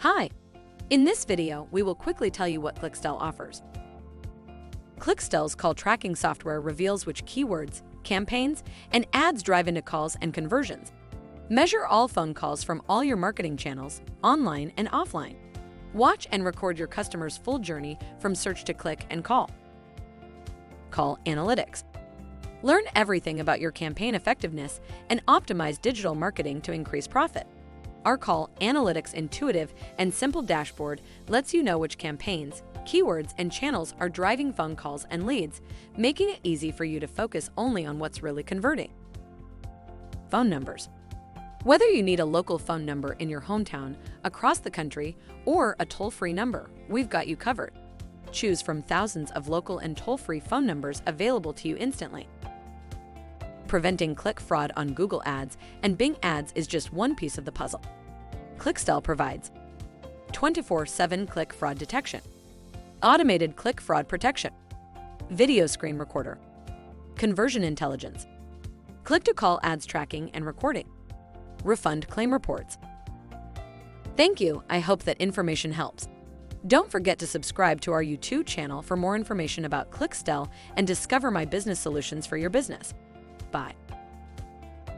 Hi! In this video, we will quickly tell you what Clixtell offers. Clixtell's call tracking software reveals which keywords, campaigns, and ads drive into calls and conversions. Measure all phone calls from all your marketing channels, online and offline. Watch and record your customers' full journey from search to click and call. Call analytics. Learn everything about your campaign effectiveness and optimize digital marketing to increase profit. Our Call Analytics intuitive and simple dashboard lets you know which campaigns, keywords, and channels are driving phone calls and leads, making it easy for you to focus only on what's really converting. Phone numbers. Whether you need a local phone number in your hometown, across the country, or a toll-free number, we've got you covered. Choose from thousands of local and toll-free phone numbers available to you instantly. Preventing click fraud on Google Ads and Bing Ads is just one piece of the puzzle. Clixtell provides 24/7 click fraud detection, automated click fraud protection, video screen recorder, conversion intelligence, click-to-call ads tracking and recording, refund claim reports. Thank you. I hope that information helps. Don't forget to subscribe to our YouTube channel for more information about Clixtell and discover my business solutions for your business. Bye.